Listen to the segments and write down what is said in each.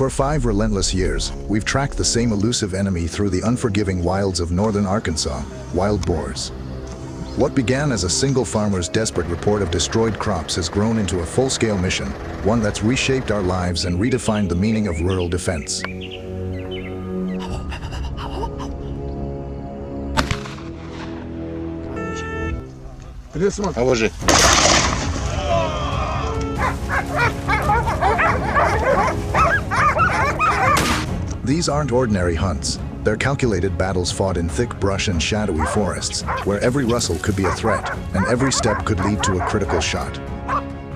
For 5 relentless years, we've tracked the same elusive enemy through the unforgiving wilds of northern Arkansas, wild boars. What began as a single farmer's desperate report of destroyed crops has grown into a full-scale mission, one that's reshaped our lives and redefined the meaning of rural defense. Положи. These aren't ordinary hunts. They're calculated battles fought in thick brush and shadowy forests, where every rustle could be a threat, and every step could lead to a critical shot.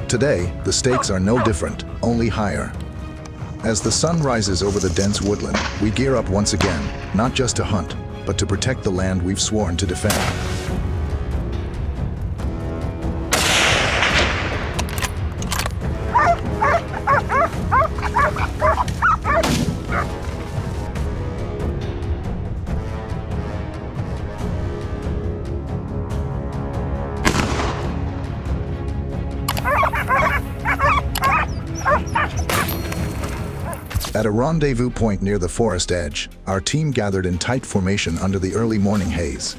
Today, the stakes are no different, only higher. As the sun rises over the dense woodland, we gear up once again, not just to hunt, but to protect the land we've sworn to defend. At a rendezvous point near the forest edge, our team gathered in tight formation under the early morning haze.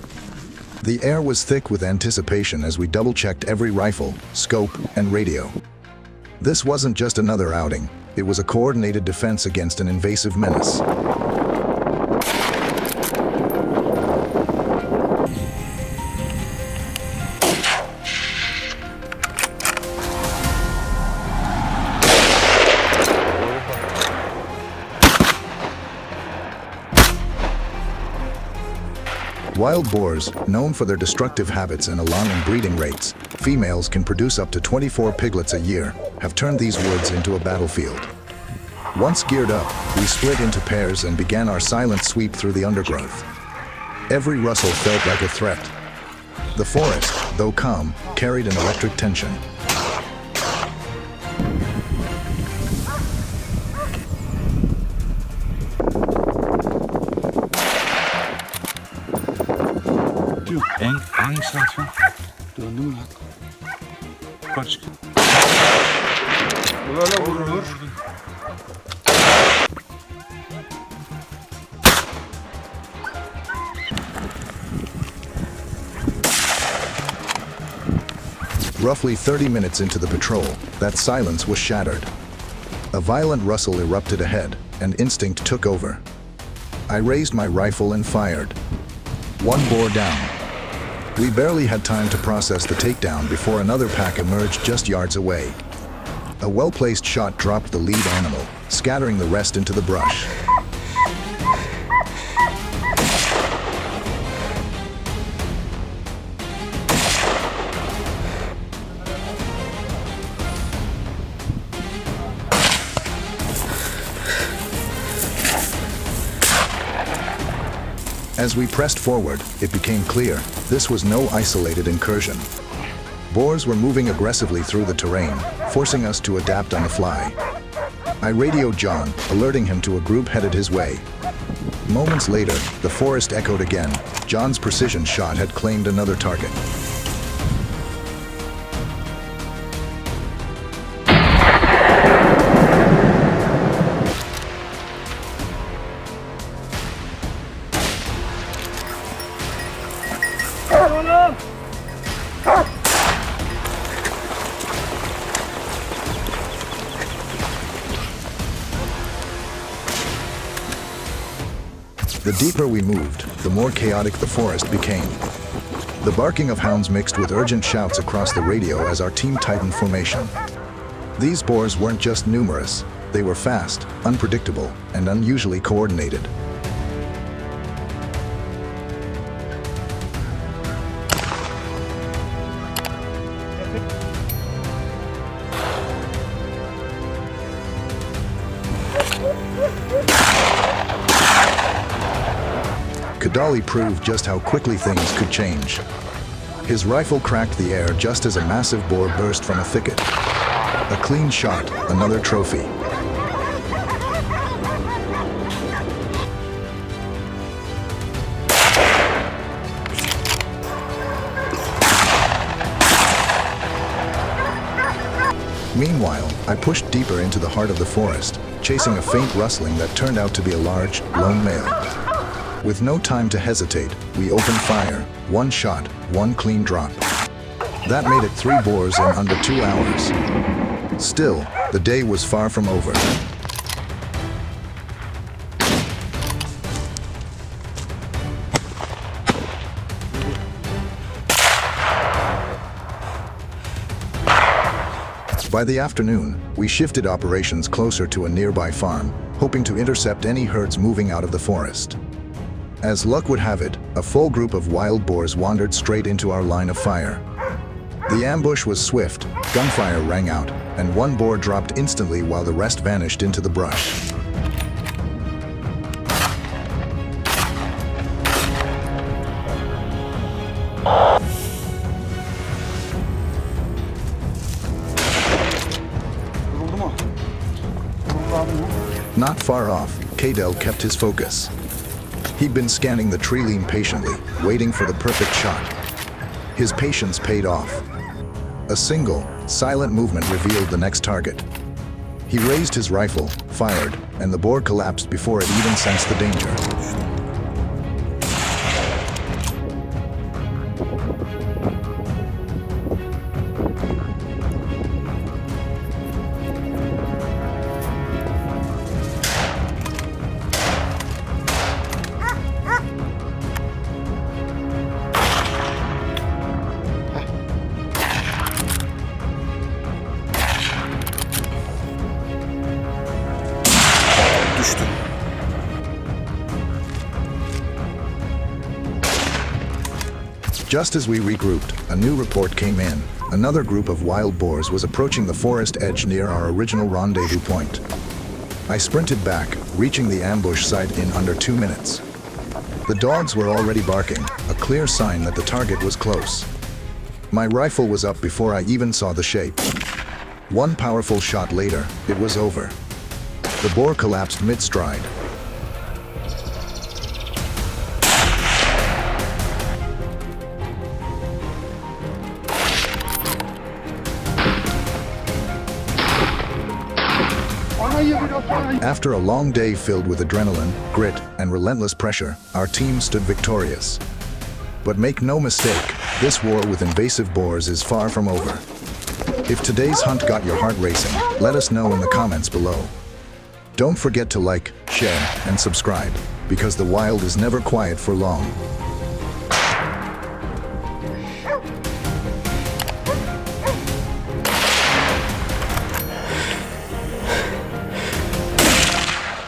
The air was thick with anticipation as we double-checked every rifle, scope, and radio. This wasn't just another outing, it was a coordinated defense against an invasive menace. Wild boars, known for their destructive habits and alarming breeding rates, females can produce up to 24 piglets a year, have turned these woods into a battlefield. Once geared up, we split into pairs and began our silent sweep through the undergrowth. Every rustle felt like a threat. The forest, though calm, carried an electric tension. Angst van. Doe nu maar. Kort. Vur. Roughly 30 minutes into the patrol, that silence was shattered. A violent rustle erupted ahead, and instinct took over. I raised my rifle and fired. One boar down. We barely had time to process the takedown before another pack emerged just yards away. A well-placed shot dropped the lead animal, scattering the rest into the brush. As we pressed forward, it became clear this was no isolated incursion. Boars were moving aggressively through the terrain, forcing us to adapt on the fly. I radioed John, alerting him to a group headed his way. Moments later, the forest echoed again. John's precision shot had claimed another target. The deeper we moved, the more chaotic the forest became. The barking of hounds mixed with urgent shouts across the radio as our team tightened formation. These boars weren't just numerous, they were fast, unpredictable, and unusually coordinated. Kadali proved just how quickly things could change. His rifle cracked the air just as a massive boar burst from a thicket. A clean shot, another trophy. Meanwhile, I pushed deeper into the heart of the forest, chasing a faint rustling that turned out to be a large, lone male. With no time to hesitate, we opened fire. One shot, one clean drop. That made it 3 boars in under 2 hours. Still, the day was far from over. By the afternoon, we shifted operations closer to a nearby farm, hoping to intercept any herds moving out of the forest. As luck would have it, a full group of wild boars wandered straight into our line of fire. The ambush was swift, gunfire rang out, and one boar dropped instantly while the rest vanished into the brush. Vuruldu mu? Vuruldu abi ya. Not far off, Cadell kept his focus. He'd been scanning the tree line patiently, waiting for the perfect shot. His patience paid off. A single, silent movement revealed the next target. He raised his rifle, fired, and the boar collapsed before it even sensed the danger. Düştü. Just as we regrouped, a new report came in. Another group of wild boars was approaching the forest edge near our original rendezvous point. I sprinted back, reaching the ambush site in under 2 minutes. The dogs were already barking, a clear sign that the target was close. My rifle was up before I even saw the shape. One powerful shot later, it was over. The boar collapsed mid-stride. After a long day filled with adrenaline, grit, and relentless pressure, our team stood victorious. But make no mistake, this war with invasive boars is far from over. If today's hunt got your heart racing, let us know in the comments below. Don't forget to like, share, and subscribe, because the wild is never quiet for long.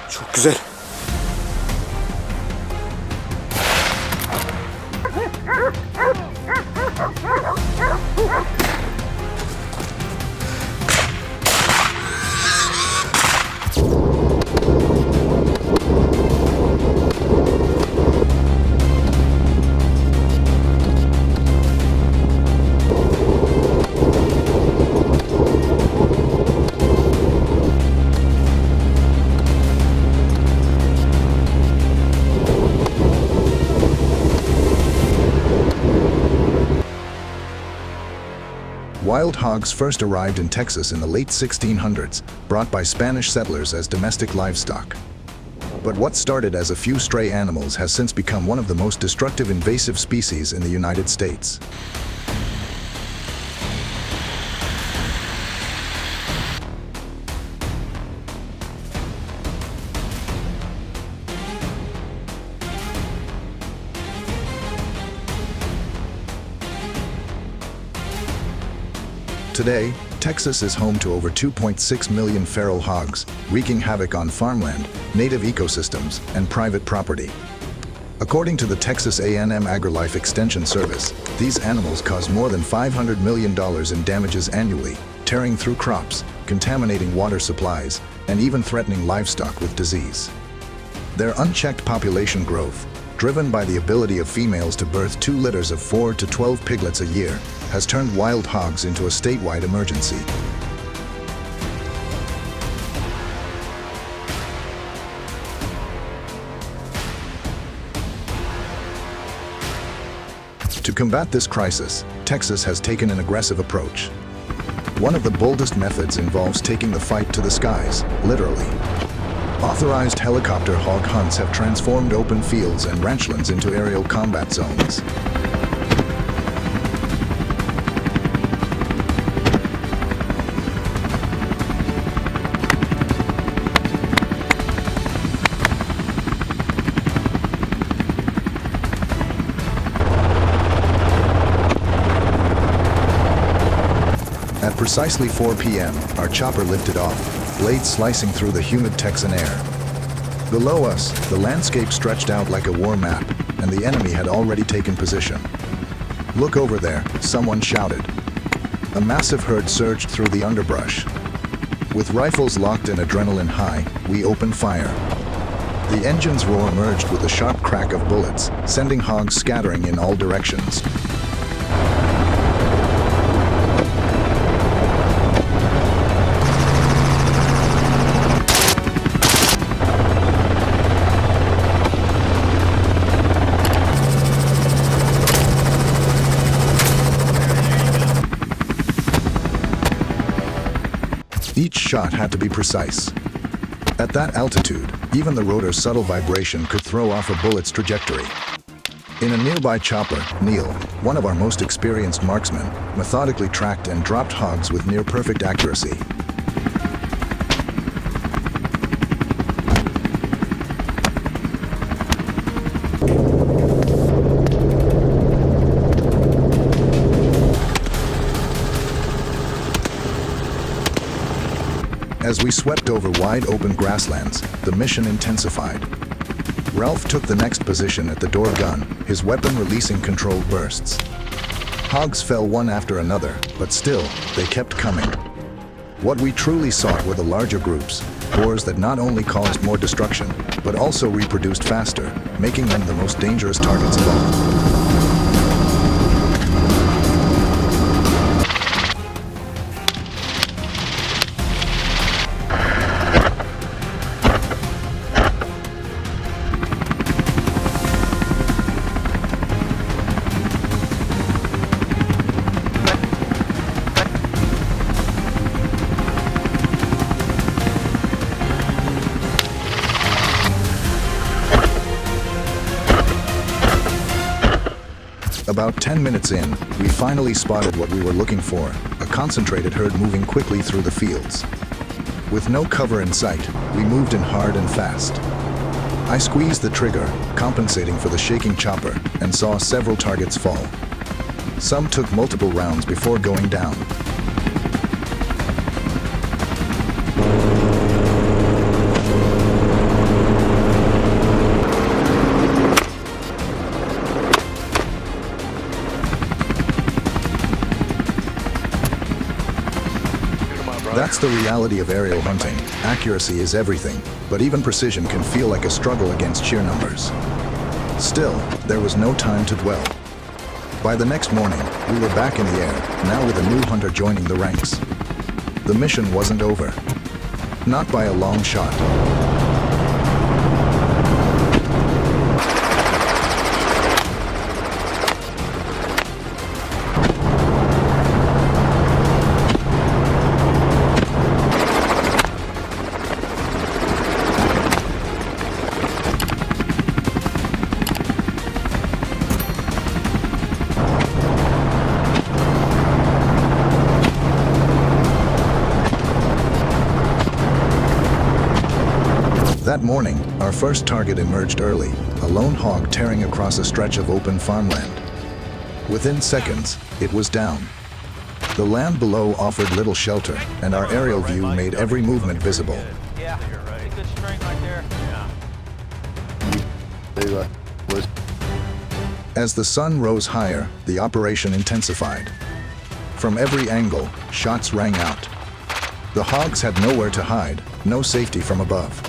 Çok güzel. Wild hogs first arrived in Texas in the late 1600s, brought by Spanish settlers as domestic livestock. But what started as a few stray animals has since become one of the most destructive invasive species in the United States. Today, Texas is home to over 2.6 million feral hogs, wreaking havoc on farmland, native ecosystems, and private property. According to the Texas A&M AgriLife Extension Service, these animals cause more than $500 million in damages annually, tearing through crops, contaminating water supplies, and even threatening livestock with disease. Their unchecked population growth, driven by the ability of females to birth 2 litters of 4 to 12 piglets a year, has turned wild hogs into a statewide emergency. To combat this crisis, Texas has taken an aggressive approach. One of the boldest methods involves taking the fight to the skies, literally. Authorized helicopter hog hunts have transformed open fields and ranchlands into aerial combat zones. At precisely 4 p.m., our chopper lifted off, blades slicing through the humid Texan air. Below us, the landscape stretched out like a war map, and the enemy had already taken position. "Look over there," someone shouted. A massive herd surged through the underbrush. With rifles locked and adrenaline high, we opened fire. The engine's roar merged with the sharp crack of bullets, sending hogs scattering in all directions. Each shot had to be precise. At that altitude, even the rotor's subtle vibration could throw off a bullet's trajectory. In a nearby chopper, Neil, one of our most experienced marksmen, methodically tracked and dropped hogs with near-perfect accuracy. As we swept over wide-open grasslands, the mission intensified. Ralph took the next position at the door gun, his weapon releasing controlled bursts. Hogs fell one after another, but still, they kept coming. What we truly sought were the larger groups, boars that not only caused more destruction, but also reproduced faster, making them the most dangerous targets of all. About 10 minutes in, we finally spotted what we were looking for, a concentrated herd moving quickly through the fields. With no cover in sight, we moved in hard and fast. I squeezed the trigger, compensating for the shaking chopper, and saw several targets fall. Some took multiple rounds before going down. That's the reality of aerial hunting. Accuracy is everything, but even precision can feel like a struggle against sheer numbers. Still, there was no time to dwell. By the next morning, we were back in the air, now with a new hunter joining the ranks. The mission wasn't over. Not by a long shot. That morning, our first target emerged early, a lone hog tearing across a stretch of open farmland. Within seconds, it was down. The land below offered little shelter, and our aerial view made every movement visible. Yeah, you're right. Good string right there. Yeah. As the sun rose higher, the operation intensified. From every angle, shots rang out. The hogs had nowhere to hide, no safety from above.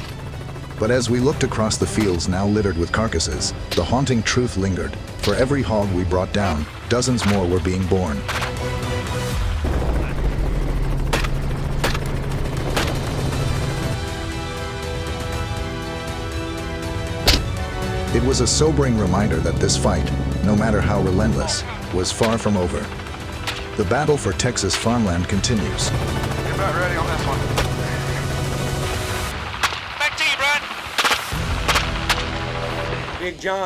But as we looked across the fields now littered with carcasses, the haunting truth lingered. For every hog we brought down, dozens more were being born. It was a sobering reminder that this fight, no matter how relentless, was far from over. The battle for Texas farmland continues. You're about ready on this one. Back to you, Brian. Big John.